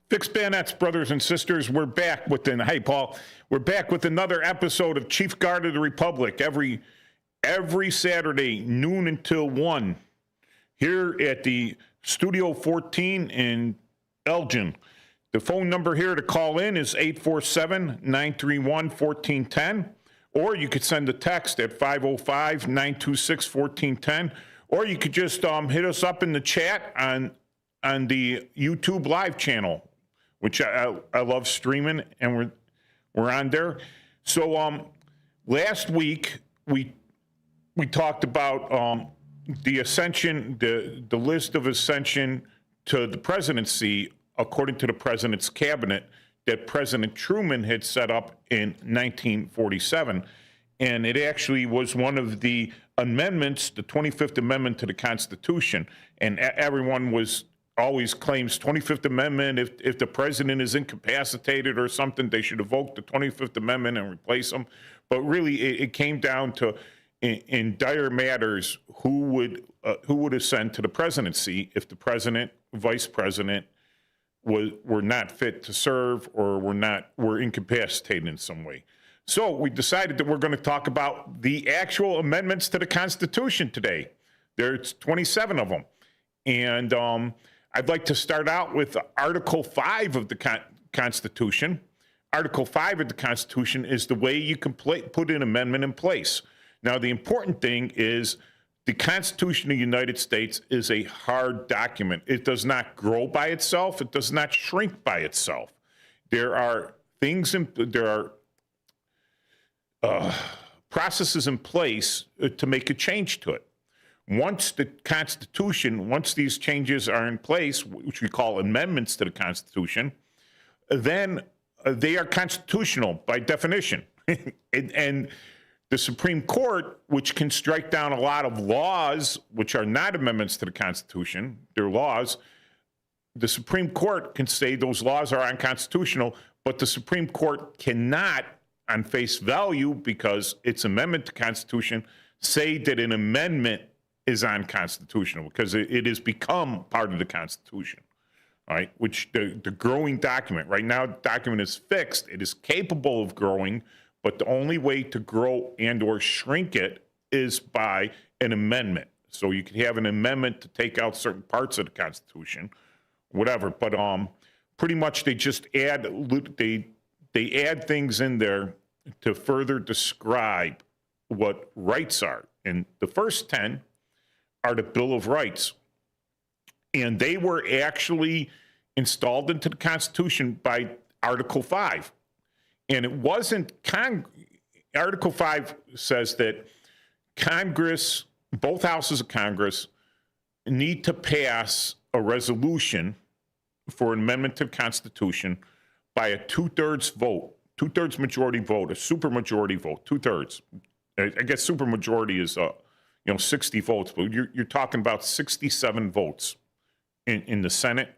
Fixed bayonets, brothers and sisters. We're back with hey Paul. We're back with another episode of Chief Guard of the Republic every Saturday, noon until 1, here at the Studio 14 in Elgin. The phone number here to call in is 847-931-1410, or you could send a text at 505-926-1410, or you could just hit us up in the chat on the YouTube live channel, which I love streaming, and we're on there. So last week we talked about the ascension, the list of ascension to the presidency according to the president's cabinet that President Truman had set up in 1947. And it actually was one of the amendments, the 25th Amendment to the Constitution. And everyone always claims 25th Amendment, if the president is incapacitated or something, they should evoke the 25th Amendment and replace him. But really, it came down to, in dire matters, who would ascend to the presidency if the president, vice president, were not fit to serve or were incapacitated in some way. So we decided that we're going to talk about the actual amendments to the Constitution today. There's 27 of them. And I'd like to start out with Article 5 of the Constitution. Article 5 of the Constitution is the way you can put an amendment in place. Now, the important thing is the Constitution of the United States is a hard document. It does not grow by itself. It does not shrink by itself. There are processes in place to make a change to it. Once the Constitution, once these changes are in place, which we call amendments to the Constitution, then they are constitutional by definition. and the Supreme Court, which can strike down a lot of laws, which are not amendments to the Constitution, they're laws, the Supreme Court can say those laws are unconstitutional, but the Supreme Court cannot, on face value, because it's amendment to the Constitution, say that an amendment is unconstitutional, because it has become part of the Constitution, all right, which the growing document, right now, the document is fixed, it is capable of growing, but the only way to grow and or shrink it is by an amendment. So you could have an amendment to take out certain parts of the Constitution, whatever, but pretty much they just add, they add things in there to further describe what rights are. And the first 10 are the Bill of Rights. And they were actually installed into the Constitution by Article 5. And it wasn't, Article 5 says that Congress, both houses of Congress, need to pass a resolution for an amendment to the Constitution by a two-thirds majority vote, a supermajority vote, two-thirds. I guess supermajority is 60 votes, but you're talking about 67 votes in the Senate,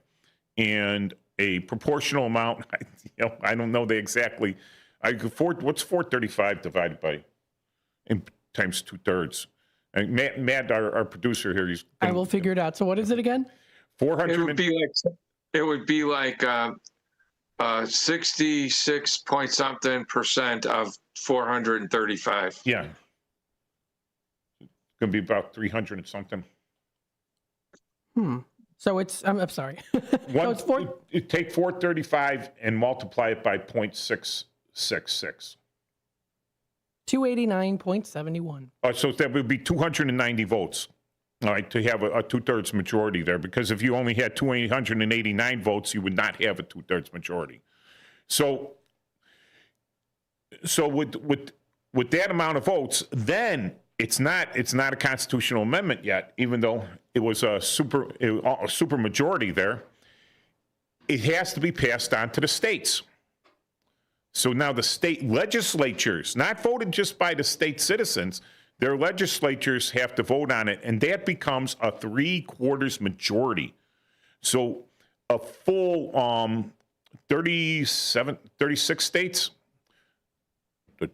and a proportional amount. I don't know the exactly. What's 435 divided by times two-thirds? Matt, our producer here, I will figure it out. So what is it again? 400. It would be like 66 point something % of 435. Yeah. It's going to be about 300 and something. So it's, I'm sorry. So it's you take 435 and multiply it by 0.666. 289.71. So that would be 290 votes, all right, to have a two-thirds majority there. Because if you only had 289 votes, you would not have a two-thirds majority. So with that amount of votes, then it's not a constitutional amendment yet, even though it was a super majority there. It has to be passed on to the states. So now the state legislatures, not voted just by the state citizens, their legislatures have to vote on it, and that becomes a 3/4 majority. So a full 36 states, I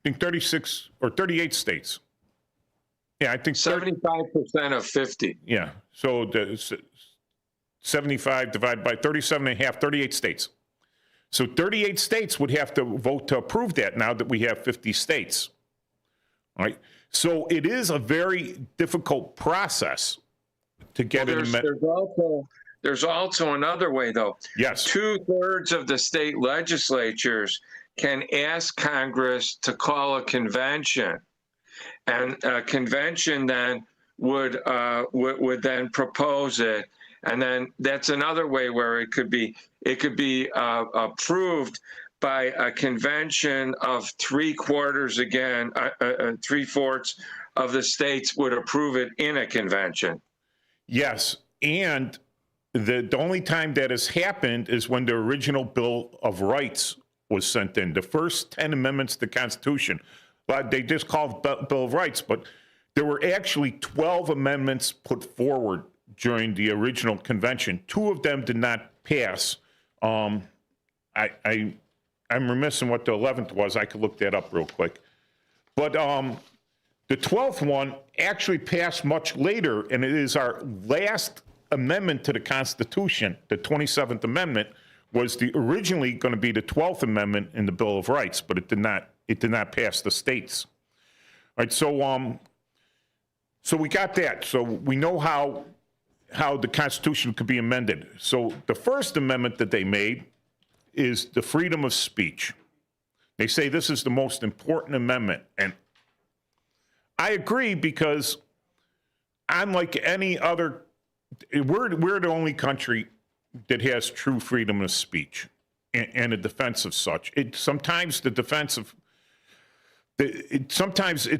think 36 or 38 states. Yeah, I think 75% of 50. Yeah, so 75 divided by 37 and a half, 38 states. So 38 states would have to vote to approve that now that we have 50 states. All right. So it is a very difficult process to get an amendment. There's also another way, though. Yes. 2/3 of the state legislatures can ask Congress to call a convention, and a convention then would then propose it, and then that's another way where it could be approved by a convention of 3/4 again, 3/4 of the states would approve it in a convention. Yes, and the only time that has happened is when the original Bill of Rights was sent in. The first 10 amendments to the Constitution, but they just called Bill of Rights, but there were actually 12 amendments put forward during the original convention. 2 of them did not pass. I'm remiss in what the 11th was. I could look that up real quick. But the 12th one actually passed much later, and it is our last amendment to the Constitution. The 27th Amendment was originally going to be the 12th Amendment in the Bill of Rights, but it did not pass the states. All right, so we got that. So we know how the Constitution could be amended. So the first amendment that they made is the freedom of speech. They say this is the most important amendment, and I agree, because unlike any other, we're the only country that has true freedom of speech and a defense of such. Sometimes it's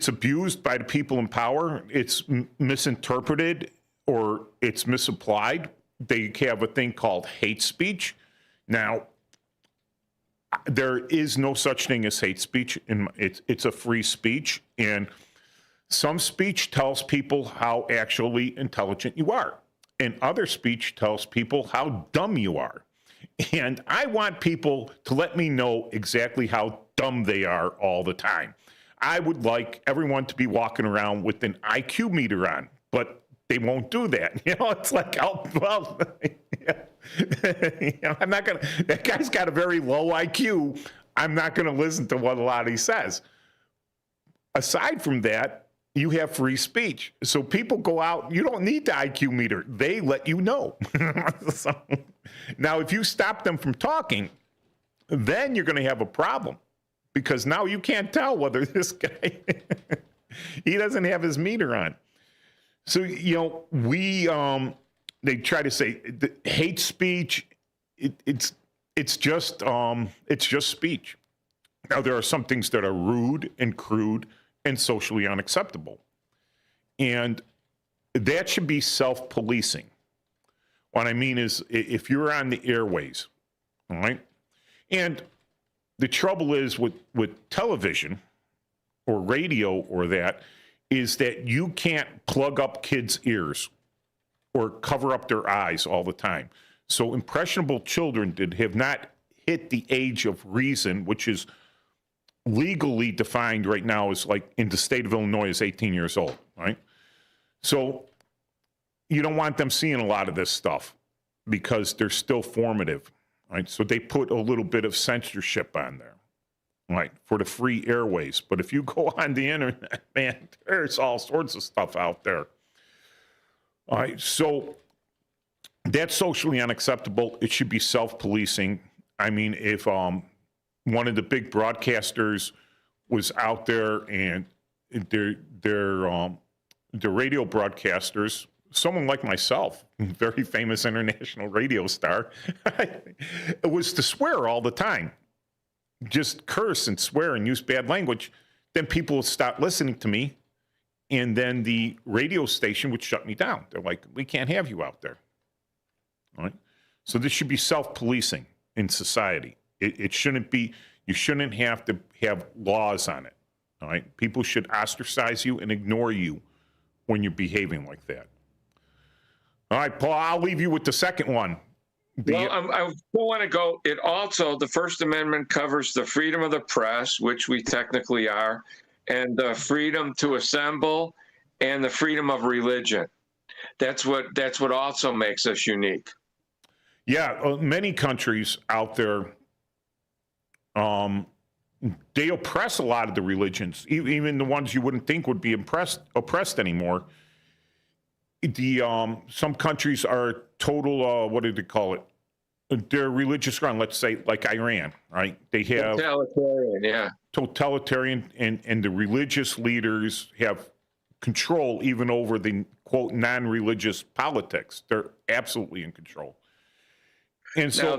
abused by the people in power. It's misinterpreted or it's misapplied. They have a thing called hate speech. Now, there is no such thing as hate speech. It's a free speech, and some speech tells people how actually intelligent you are, and other speech tells people how dumb you are. And I want people to let me know exactly how dumb they are all the time. I would like everyone to be walking around with an IQ meter on, but they won't do that. It's like, oh, well, I'm not going to, that guy's got a very low IQ. I'm not going to listen to what a lot he says. Aside from that, you have free speech. So people go out, you don't need the IQ meter. They let you know. So, now, if you stop them from talking, then you're going to have a problem, because now you can't tell whether this guy, he doesn't have his meter on. So, they try to say the hate speech, it's just speech. Now, there are some things that are rude and crude and socially unacceptable, and that should be self-policing. What I mean is, if you're on the airways, all right, and the trouble is with television or radio or that, is that you can't plug up kids' ears or cover up their eyes all the time. So impressionable children that have not hit the age of reason, which is legally defined right now as, like, in the state of Illinois, is 18 years old, right? So you don't want them seeing a lot of this stuff because they're still formative, right? So they put a little bit of censorship on there, right, for the free airways. But if you go on the internet, man, there's all sorts of stuff out there. All right, so that's socially unacceptable. It should be self-policing. I mean, if one of the big broadcasters was out there and the radio broadcasters, someone like myself, very famous international radio star, it was to swear all the time, just curse and swear and use bad language, then people would stop listening to me, and then the radio station would shut me down. They're like, we can't have you out there. All right? So this should be self-policing in society. It shouldn't be, you shouldn't have to have laws on it. All right? People should ostracize you and ignore you when you're behaving like that. All right, Paul, I'll leave you with the second one. Well, I don't want to go. It also, the First Amendment covers the freedom of the press, which we technically are, and the freedom to assemble, and the freedom of religion. That's what also makes us unique. Yeah, many countries out there, they oppress a lot of the religions, even the ones you wouldn't think would be oppressed anymore. Some countries are total, what do they call it? They're religious run, let's say like Iran, right? They have Totalitarian, yeah. totalitarian, and the religious leaders have control even over the quote non-religious politics. They're absolutely in control. And so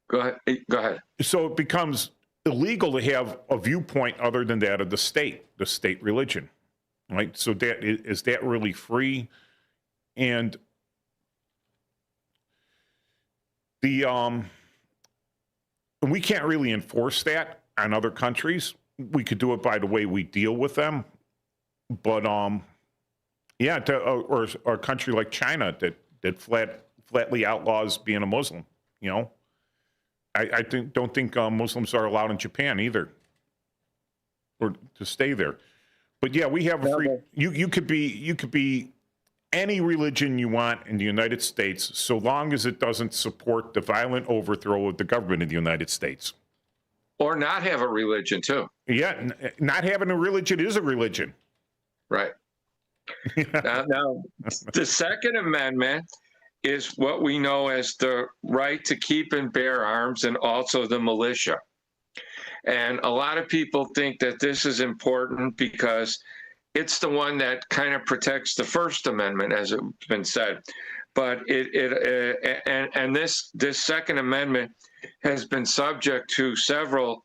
go ahead. Go ahead. So it becomes illegal to have a viewpoint other than that of the state religion, right? So that is that really free? And we can't really enforce that on other countries. We could do it by the way we deal with them, but yeah, or a country like China that flatly outlaws being a Muslim, you know. I don't think Muslims are allowed in Japan either, or to stay there. But yeah, we have a free. You could be any religion you want in the United States, so long as it doesn't support the violent overthrow of the government of the United States. Or not have a religion too. Yeah, not having a religion is a religion. Right. Now, the Second Amendment is what we know as the right to keep and bear arms, and also the militia. And a lot of people think that this is important because it's the one that kind of protects the First Amendment, as it's been said. But this Second Amendment has been subject to several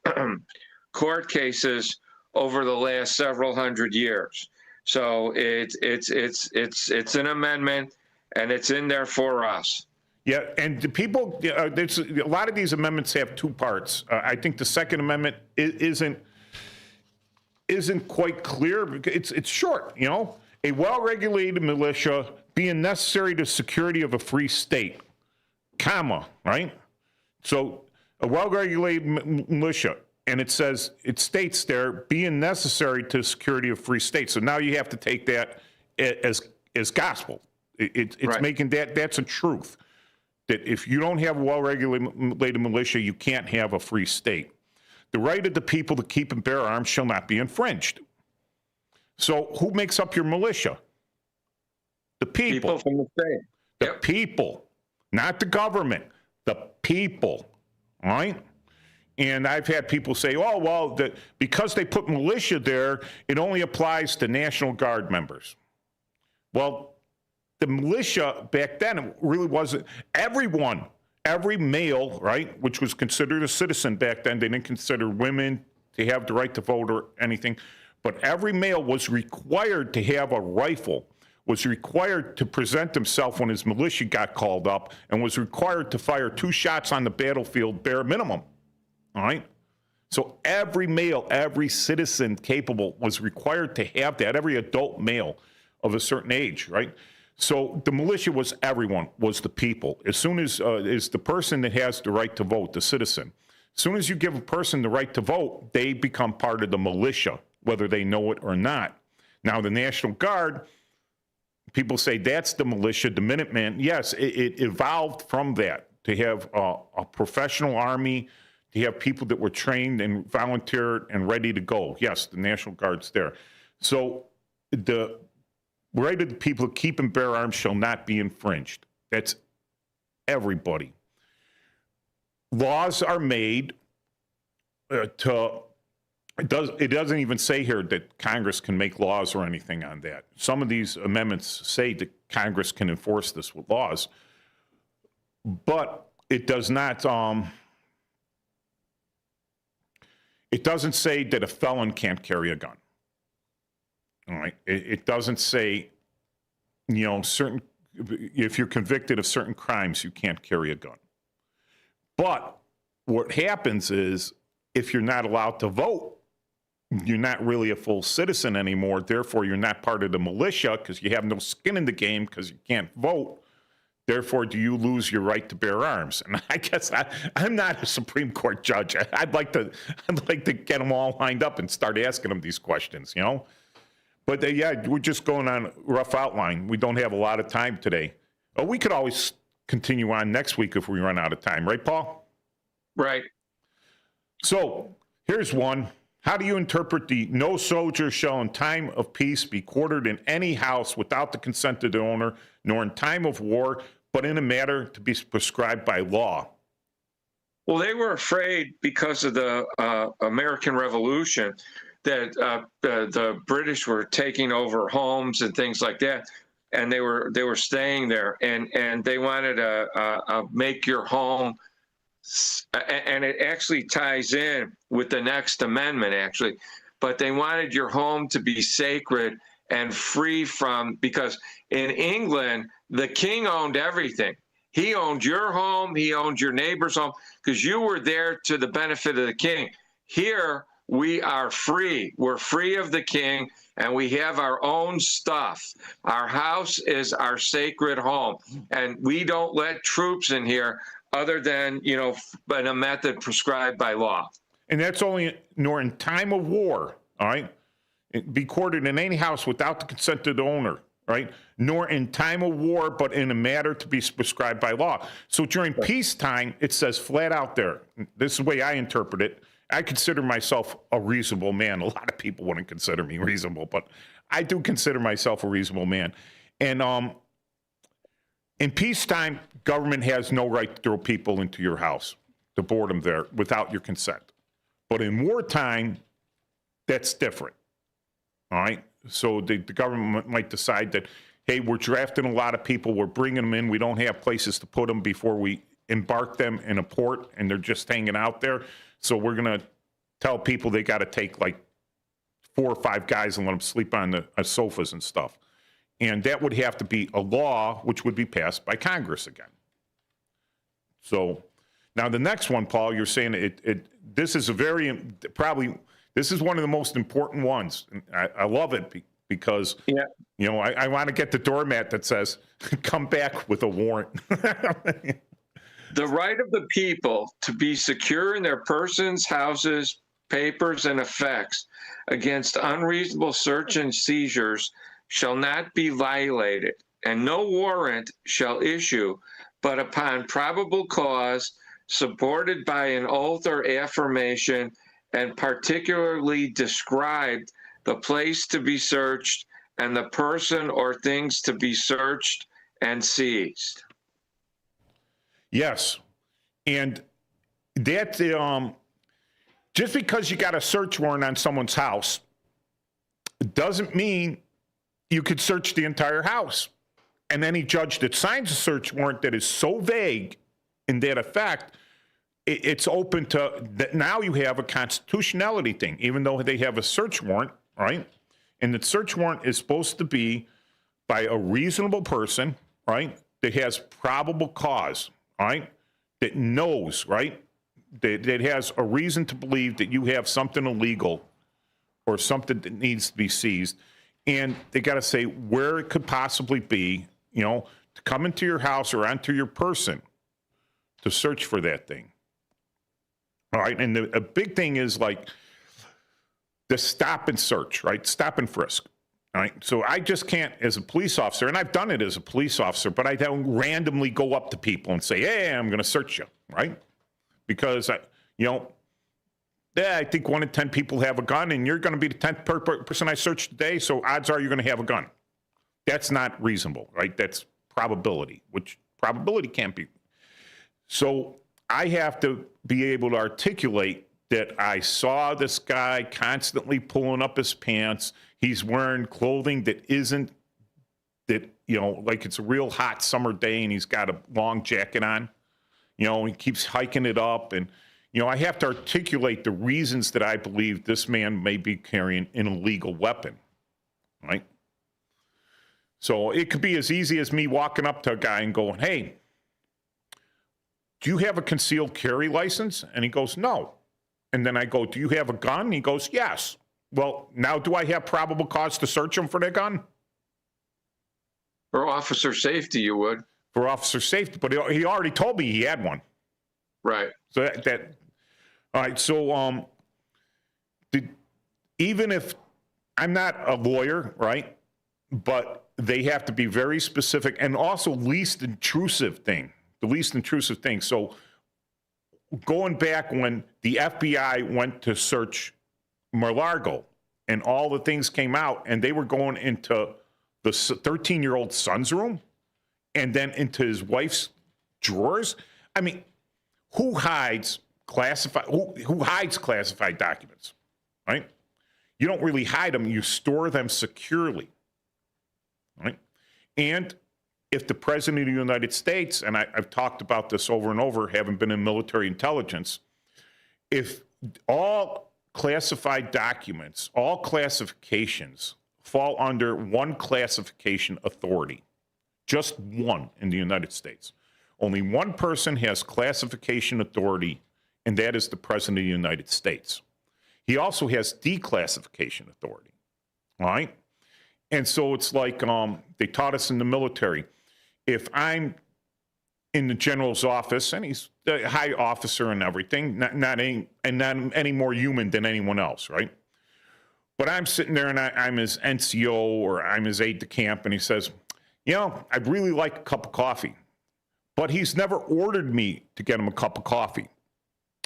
court cases over the last several hundred years. So it's an amendment, and it's in there for us. Yeah, and the people, there's a lot of these amendments have two parts. I think the Second Amendment isn't quite clear. It's short, you know. A well-regulated militia being necessary to security of a free state, comma, right? So a well-regulated militia, and it states there, being necessary to security of free state. So now you have to take that as gospel. It's right. Making that's a truth. That if you don't have a well-regulated militia, you can't have a free state. The right of the people to keep and bear arms shall not be infringed. So who makes up your militia? The people. People from the state. The people, not the government. The people, all right? And I've had people say, oh, well, because they put militia there, it only applies to National Guard members. Well, the militia back then, it really wasn't everyone, every male, right, which was considered a citizen back then. They didn't consider women to have the right to vote or anything. But every male was required to have a rifle, was required to present himself when his militia got called up, and was required to fire 2 shots on the battlefield, bare minimum. All right? So every male, every citizen capable was required to have that, every adult male of a certain age, right? So the militia was everyone, was the people. As soon as is the person that has the right to vote, the citizen. As soon as you give a person the right to vote, they become part of the militia, whether they know it or not. Now, the National Guard, people say that's the militia, the Minutemen. Yes, it evolved from that, to have a professional army, to have people that were trained and volunteered and ready to go. Yes, the National Guard's there. So the right of the people to keep and bear arms shall not be infringed. That's everybody. Laws are made it doesn't even say here that Congress can make laws or anything on that. Some of these amendments say that Congress can enforce this with laws, but it does not, it doesn't say that a felon can't carry a gun. All right. It doesn't say, you know, if you're convicted of certain crimes, you can't carry a gun. But what happens is, if you're not allowed to vote, you're not really a full citizen anymore. Therefore, you're not part of the militia because you have no skin in the game because you can't vote. Therefore, do you lose your right to bear arms? And I guess I'm not a Supreme Court judge. I'd like to get them all lined up and start asking them these questions, you know? But yeah, we're just going on a rough outline. We don't have a lot of time today. We could always continue on next week if we run out of time. Right, Paul? Right. So here's one. How do you interpret the no soldier shall in time of peace be quartered in any house without the consent of the owner, nor in time of war, but in a matter to be prescribed by law? Well, they were afraid because of the American Revolution that the British were taking over homes and things like that, and they were staying there, and they wanted to make your home. And it actually ties in with the next amendment, actually. But they wanted your home to be sacred and free from, because in England, the king owned everything. He owned your home, he owned your neighbor's home, because you were there to the benefit of the king. Here, we are free. We're free of the king, and we have our own stuff. Our house is our sacred home, and we don't let troops in here other than, in a method prescribed by law. And that's only, nor in time of war, all right? Be quartered in any house without the consent of the owner, right? Nor in time of war, but in a matter to be prescribed by law. So during peacetime, it says flat out there, this is the way I interpret it. I consider myself a reasonable man. A lot of people wouldn't consider me reasonable, but I do consider myself a reasonable man. And in peacetime, government has no right to throw people into your house, to board them there without your consent. But in wartime, that's different, all right? So the government might decide that, hey, we're drafting a lot of people, we're bringing them in, we don't have places to put them before we embark them in a port, and they're just hanging out there. So we're going to tell people they got to take like 4 or 5 guys and let them sleep on the sofas and stuff. And that would have to be a law, which would be passed by Congress again. So now the next one, Paul, you're saying this is this is one of the most important ones. I love it because, I want to get the doormat that says, come back with a warrant. The right of the people to be secure in their persons, houses, papers, and effects against unreasonable search and seizures shall not be violated, and no warrant shall issue but upon probable cause, supported by an oath or affirmation, and particularly described the place to be searched and the person or things to be searched and seized. Yes. And that, just because you got a search warrant on someone's house doesn't mean you could search the entire house. And any judge that signs a search warrant that is so vague in that effect, it's open to that. Now you have a constitutionality thing, even though they have a search warrant, right? And the search warrant is supposed to be by a reasonable person, right? That has probable cause, right? That knows, right? That has a reason to believe that you have something illegal or something that needs to be seized. And they got to say where it could possibly be, to come into your house or onto your person to search for that thing. All right. And a big thing is like the stop and search, right? Stop and frisk. All right. So I just can't, as a police officer, and I've done it as a police officer, but I don't randomly go up to people and say, hey, I'm going to search you, right? Because, I think 1 in 10 people have a gun, and you're going to be the 10th person I search today, so odds are you're going to have a gun. That's not reasonable, right? That's probability, which probability can't be. So I have to be able to articulate that I saw this guy constantly pulling up his pants. He's wearing clothing that isn't, like it's a real hot summer day and he's got a long jacket on. He keeps hiking it up. And, I have to articulate the reasons that I believe this man may be carrying an illegal weapon, right? So it could be as easy as me walking up to a guy and going, hey, do you have a concealed carry license? And he goes, no. And then I go, do you have a gun? He goes, yes. Well, now do I have probable cause to search him for that gun? For officer safety, you would. For officer safety, but he already told me he had one. Right. So that all right. So even if I'm not a lawyer, right? But they have to be very specific, and also least intrusive thing, the least intrusive thing. So going back when the FBI went to search Mar-a-Lago and all the things came out, and they were going into the 13-year-old son's room and then into his wife's drawers. I mean, who hides classified documents, right? You don't really hide them, you store them securely, right? And if the president of the United States, and I've talked about this over and over, having been in military intelligence, if all classified documents, all classifications fall under one classification authority, just one in the United States. Only one person has classification authority, and that is the president of the United States. He also has declassification authority, all right? And so it's like they taught us in the military. If I'm in the general's office, and he's a high officer and everything, not any more human than anyone else, right? But I'm sitting there and I'm his NCO or I'm his aide de camp, and he says, you know, I'd really like a cup of coffee. But he's never ordered me to get him a cup of coffee.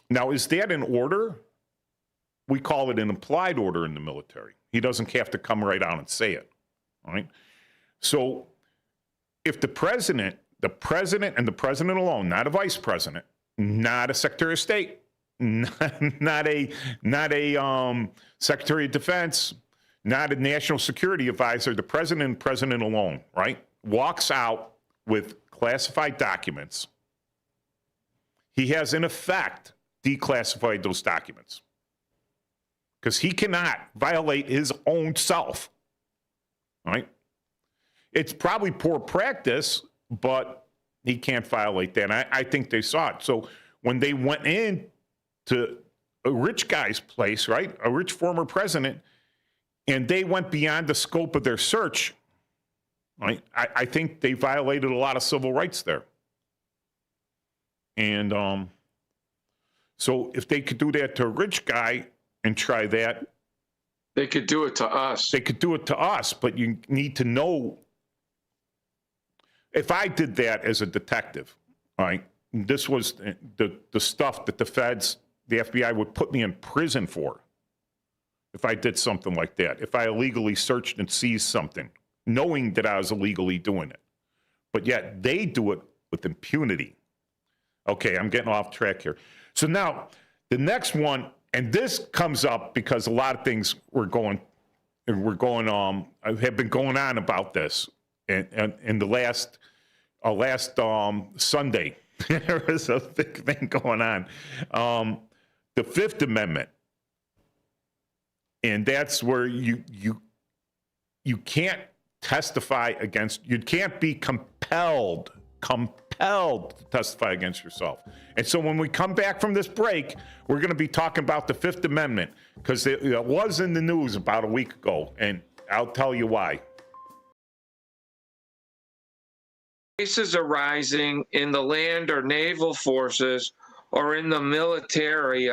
Now, is that an order? We call it an implied order in the military. He doesn't have to come right out and say it, all right? So if the president and the president alone, not a vice president, not a secretary of state, not a secretary of defense, not a national security advisor, the president alone, right, walks out with classified documents, he has in effect declassified those documents because he cannot violate his own self, right? It's probably poor practice, but he can't violate that. And I think they saw it. So when they went in to a rich guy's place, right, a rich former president, and they went beyond the scope of their search, right, I think they violated a lot of civil rights there. And so if they could do that to a rich guy and try that, they could do it to us. They could do it to us, but you need to know. If I did that as a detective, all right, this was the stuff that the feds, the FBI would put me in prison for if I did something like that, if I illegally searched and seized something, knowing that I was illegally doing it. But yet they do it with impunity. Okay, I'm getting off track here. So now the next one, and this comes up because a lot of things have been going on about this. And in the last Sunday, there was a big thing going on. The Fifth Amendment, and that's where you can't testify against. You can't be compelled to testify against yourself. And so when we come back from this break, we're going to be talking about the Fifth Amendment because it was in the news about a week ago, and I'll tell you why. Cases arising in the land or naval forces or in the military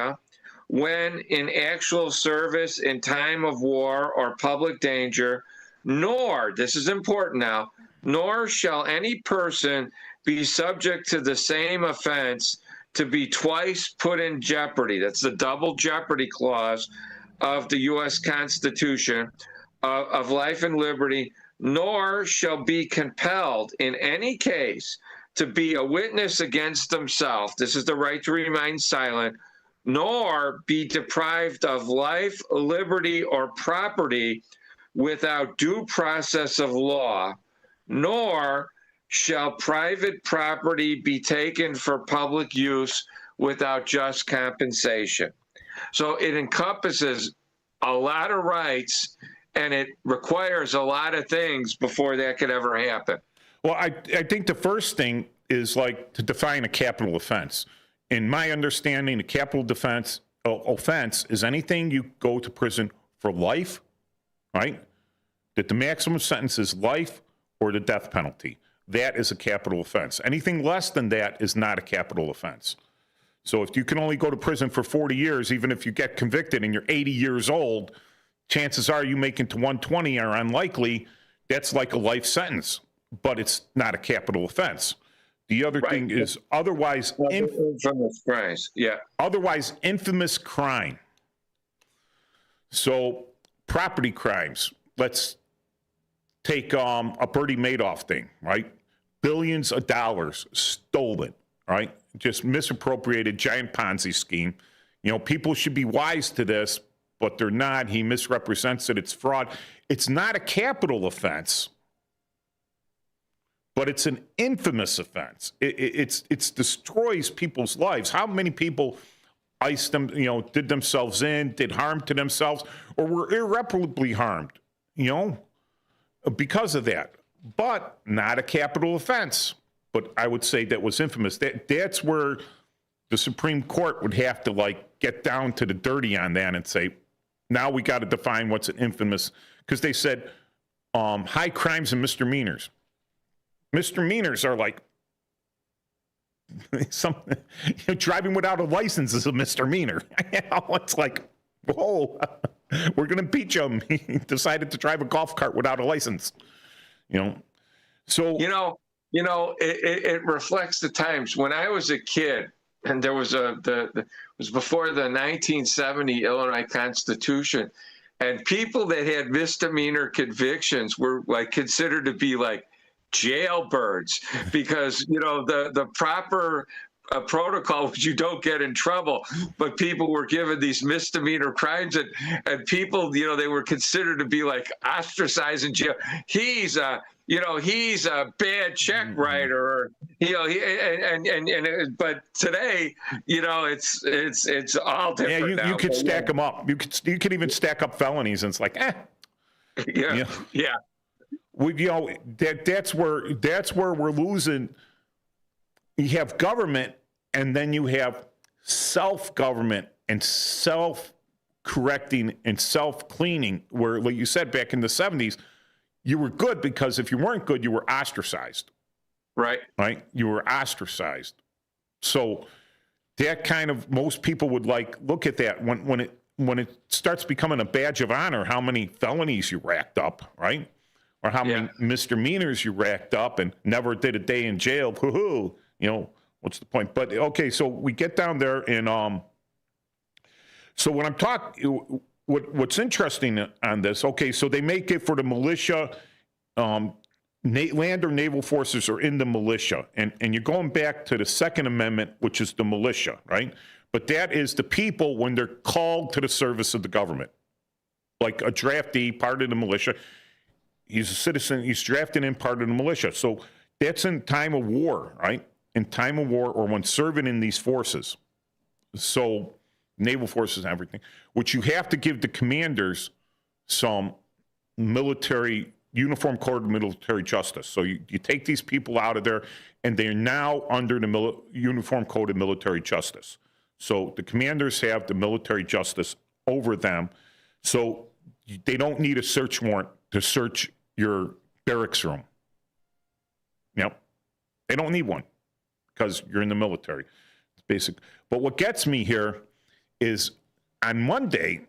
when in actual service in time of war or public danger, nor, this is important now, nor shall any person be subject to the same offense to be twice put in jeopardy. That's the double jeopardy clause of the U.S. Constitution of life and liberty, nor shall be compelled in any case to be a witness against himself. This is the right to remain silent, nor be deprived of life, liberty, or property without due process of law, nor shall private property be taken for public use without just compensation. So it encompasses a lot of rights, and it requires a lot of things before that could ever happen. Well, I think the first thing is like to define a capital offense. In my understanding, a capital offense is anything you go to prison for life, right? That the maximum sentence is life or the death penalty. That is a capital offense. Anything less than that is not a capital offense. So if you can only go to prison for 40 years, even if you get convicted and you're 80 years old, chances are you making to 120 are unlikely That's like a life sentence, but it's not a capital offense. The other Right. thing is otherwise Infamous crimes. Yeah. infamous crime. So property crimes. Let's take a Bernie Madoff thing, right? Billions of dollars stolen, right? Just misappropriated, giant Ponzi scheme. You know, people should be wise to this, but they're not. He misrepresents it. It's fraud. It's not a capital offense, but it's an infamous offense. It destroys people's lives. How many people iced them, you know, did themselves in, did harm to themselves, or were irreparably harmed, you know, because of that. But not a capital offense. But I would say that was infamous. That's where the Supreme Court would have to like get down to the dirty on that and say, now we got to define what's an infamous, because they said high crimes and misdemeanors. Misdemeanors are like driving without a license is a misdemeanor. It's like, whoa, we're going to impeach him. He decided to drive a golf cart without a license. You know, so it reflects the times when I was a kid, and there was it was before the 1970 Illinois Constitution, and people that had misdemeanor convictions were like considered to be like jailbirds because the proper protocol was you don't get in trouble, but people were given these misdemeanor crimes and people they were considered to be like ostracized in jail. He's a bad check writer, but today, it's all different. Yeah, you could stack them up. You could even stack up felonies, and it's like, yeah. That's where we're losing. You have government, and then you have self-government and self-correcting and self-cleaning, where, like you said, back in the 70s, you were good because if you weren't good, you were ostracized. Right. Right? You were ostracized. So that kind of, most people would look at that when it starts becoming a badge of honor, how many felonies you racked up, right? Or how many misdemeanors you racked up and never did a day in jail. Woohoo! What's the point? But okay, so we get down there and so when I'm talking, what's interesting on this? Okay, so they make it for the militia, land or naval forces are in the militia, and you're going back to the Second Amendment, which is the militia, right? But that is the people when they're called to the service of the government, like a draftee, part of the militia. He's a citizen. He's drafted in part of the militia. So that's in time of war, right? In time of war or when serving in these forces. So naval forces and everything, which you have to give the commanders some military, uniform code of military justice. So you take these people out of there and they're now under the uniform code of military justice. So the commanders have the military justice over them. So they don't need a search warrant to search your barracks room. Yep. They don't need one because you're in the military. It's basic. But what gets me here is on Monday,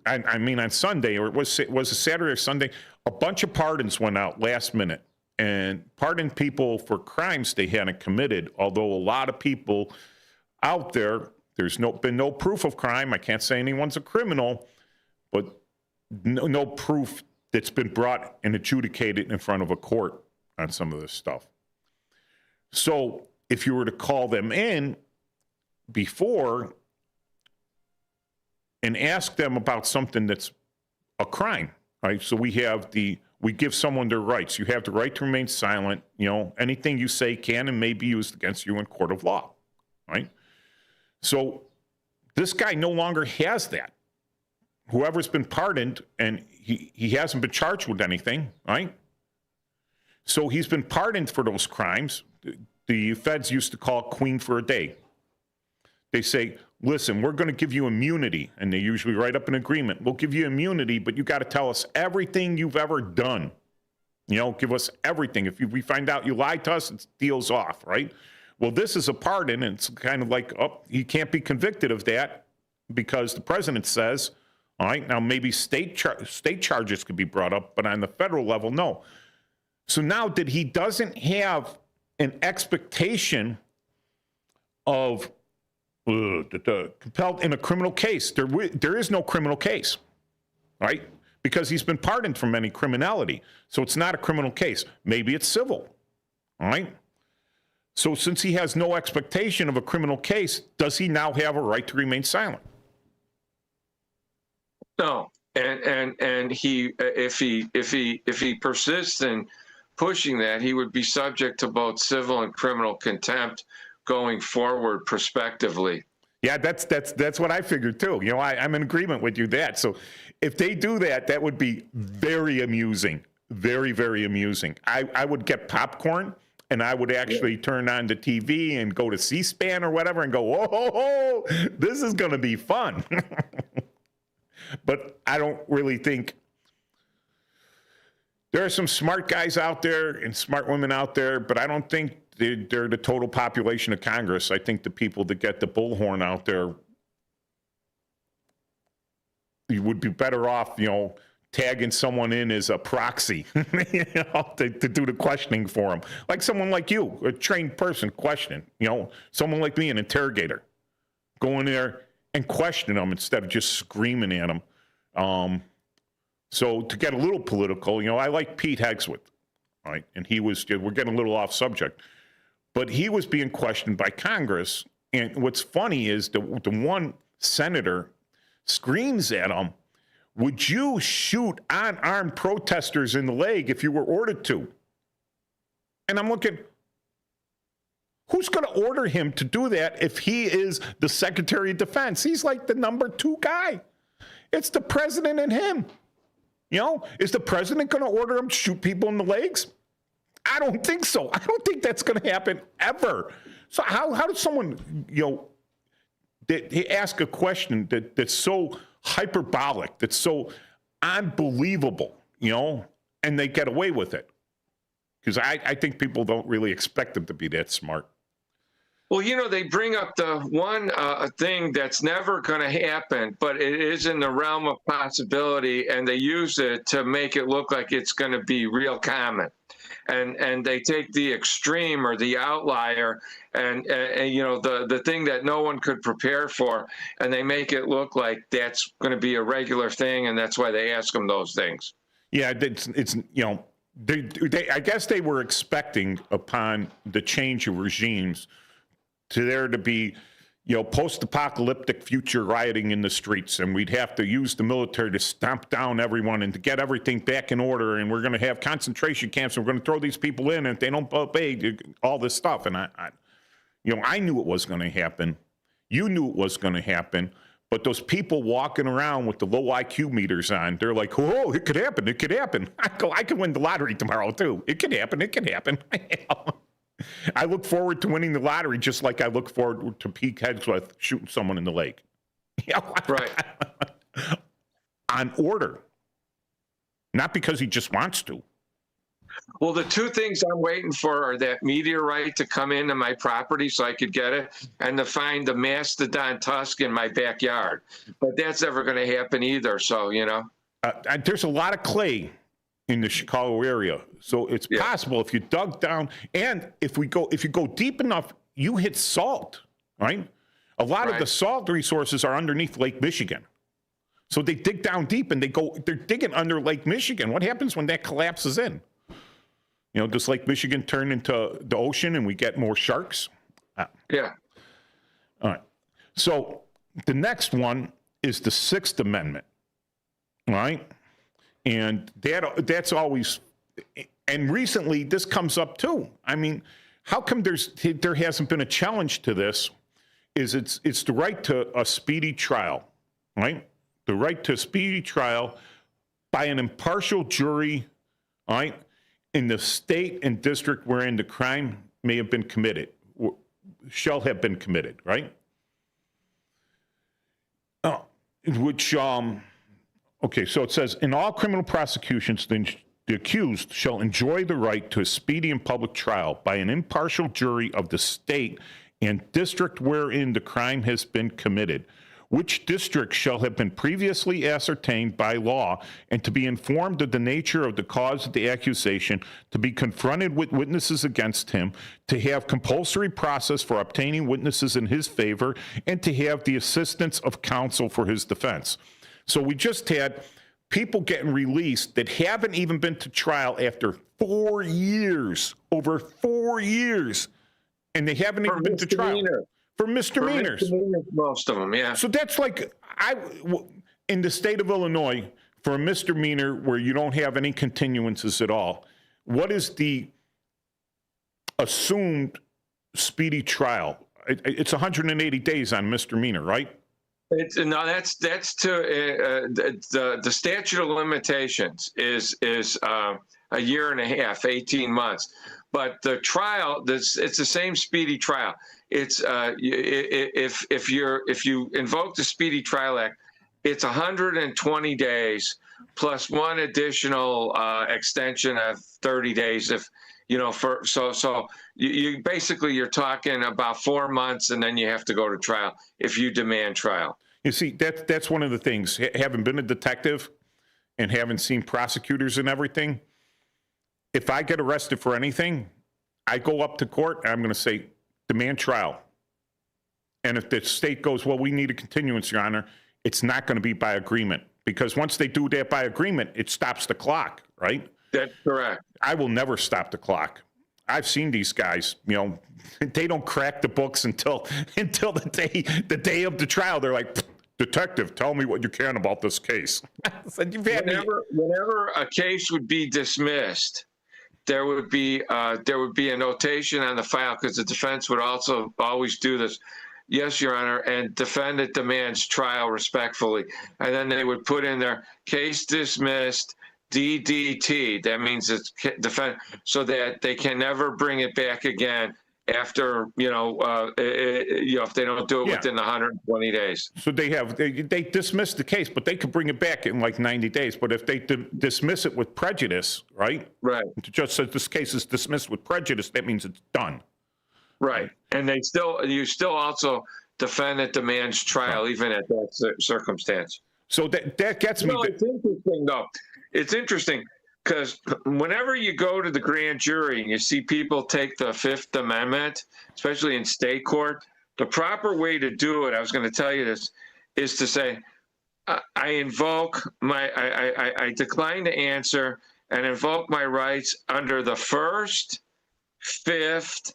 I mean on Sunday, or it was a Saturday or Sunday, a bunch of pardons went out last minute and pardoned people for crimes they hadn't committed, although a lot of people out there, there's been no proof of crime. I can't say anyone's a criminal, but no proof that's been brought and adjudicated in front of a court on some of this stuff. So if you were to call them in before and ask them about something that's a crime, right? So we give someone their rights. You have the right to remain silent. Anything you say can and may be used against you in court of law, right? So this guy no longer has that. Whoever's been pardoned, and he hasn't been charged with anything, right? So he's been pardoned for those crimes. The feds used to call Queen for a day. They say, listen, we're going to give you immunity. And they usually write up an agreement. We'll give you immunity, but you got to tell us everything you've ever done. Give us everything. If we find out you lied to us, it deal's off, right? Well, this is a pardon, and it's kind of like, he can't be convicted of that because the president says, All right. Now, maybe state charges could be brought up, but on the federal level, no. So now that he doesn't have an expectation of compelled in a criminal case, there is no criminal case, right? Because he's been pardoned from any criminality. So it's not a criminal case. Maybe it's civil, all right? So since he has no expectation of a criminal case, does he now have a right to remain silent? No, and he if he persists in pushing that, he would be subject to both civil and criminal contempt going forward prospectively. Yeah, that's what I figured too. You know, I'm in agreement with you that. So if they do that, that would be very amusing, very, very amusing. I would get popcorn and I would actually turn on the TV and go to C-SPAN or whatever and go, whoa, this is going to be fun. But I don't really think there are some smart guys out there and smart women out there, but I don't think they're the total population of Congress. I think the people that get the bullhorn out there, you would be better off, you know, tagging someone in as a proxy, you know, to do the questioning for them. Like someone like you, a trained person questioning, you know, someone like me, an interrogator, go in there and question them instead of just screaming at them. So to get a little political, you know, I like Pete Hegseth, right? And we're getting a little off subject, but he was being questioned by Congress. And what's funny is the one senator screams at him, would you shoot unarmed protesters in the leg if you were ordered to? And I'm looking, who's going to order him to do that if he is the Secretary of Defense? He's like the number 2 guy. It's the president and him. You know, is the president going to order him to shoot people in the legs? I don't think so. I don't think that's going to happen ever. So how does someone, you know, they ask a question that's so hyperbolic, that's so unbelievable, you know, and they get away with it? Because I think people don't really expect them to be that smart. Well, you know, they bring up the one thing that's never going to happen, but it is in the realm of possibility, and they use it to make it look like it's going to be real common. And they take the extreme or the outlier and you know, the thing that no one could prepare for, and they make it look like that's going to be a regular thing, and that's why they ask them those things. Yeah, it's you know, I guess they were expecting upon the change of regimes to there to be, you know, post-apocalyptic future rioting in the streets, and we'd have to use the military to stomp down everyone and to get everything back in order, and we're going to have concentration camps, and we're going to throw these people in, and if they don't obey, all this stuff. And you know, I knew it was going to happen. You knew it was going to happen. But those people walking around with the low IQ meters on, they're like, oh, it could happen. It could happen. I could win the lottery tomorrow, too. It could happen. It could happen. I look forward to winning the lottery just like I look forward to Pete Hegseth shooting someone in the leg. Right. On order. Not because he just wants to. Well, the 2 things I'm waiting for are that meteorite to come into my property so I could get it, and to find the mastodon tusk in my backyard. But that's never going to happen either, so, you know. There's a lot of clay in the Chicago area. So it's possible if you dug down, and if you go deep enough, you hit salt, right? A lot of the salt resources are underneath Lake Michigan. So they dig down deep and they're digging under Lake Michigan. What happens when that collapses in? You know, does Lake Michigan turn into the ocean and we get more sharks? Yeah. All right. So the next one is the 6th Amendment, all right? And that's always, and recently this comes up too. I mean, how come there hasn't been a challenge to this? It's the right to a speedy trial, right? The right to a speedy trial by an impartial jury, all right, in the state and district wherein the crime may have been committed, shall have been committed, right? Okay, so it says, in all criminal prosecutions, the accused shall enjoy the right to a speedy and public trial by an impartial jury of the state and district wherein the crime has been committed, which district shall have been previously ascertained by law, and to be informed of the nature of the cause of the accusation, to be confronted with witnesses against him, to have compulsory process for obtaining witnesses in his favor, and to have the assistance of counsel for his defense. So we just had people getting released that haven't even been to trial after 4 years, over 4 years, and they haven't even been to trial for misdemeanors. Most of them, yeah. So that's like, in the state of Illinois, for a misdemeanor where you don't have any continuances at all, what is the assumed speedy trial? It's 180 days on misdemeanor, right? No, that's to the statute of limitations is a year and a half, 18 months. But the trial, it's the same speedy trial. It's if you invoke the Speedy Trial Act, it's 120 days plus one additional extension of 30 days. If you know, so you basically you're talking about 4 months, and then you have to go to trial if you demand trial. You see, that's one of the things. Having been a detective and having seen prosecutors and everything, if I get arrested for anything, I go up to court and I'm going to say, demand trial. And if the state goes, well, we need a continuance, Your Honor, it's not going to be by agreement, because once they do that by agreement, it stops the clock, right? That's correct. I will never stop the clock. I've seen these guys, you know, they don't crack the books until the day of the trial. They're like, detective, tell me what you can about this case. So whenever a case would be dismissed, there would be a notation on the file, because the defense would also always do this. Yes, Your Honor, and defendant demands trial respectfully. And then they would put in their case dismissed, DDT. That means it's so that they can never bring it back again after, if they don't do it within the 120 days. So they dismiss the case, but they could bring it back in like 90 days. But if they dismiss it with prejudice, right? Right. It just says this case is dismissed with prejudice, that means it's done. Right. And you still also defendant demands trial, even at that circumstance. So that gets me. It's interesting, though. It's interesting because whenever you go to the grand jury and you see people take the Fifth Amendment, especially in state court, the proper way to do it, I was going to tell you this, is to say, I decline to answer and invoke my rights under the First, Fifth,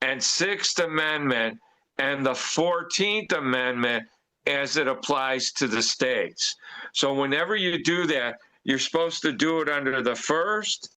and Sixth Amendment and the 14th Amendment as it applies to the states. So whenever you do that, you're supposed to do it under the First,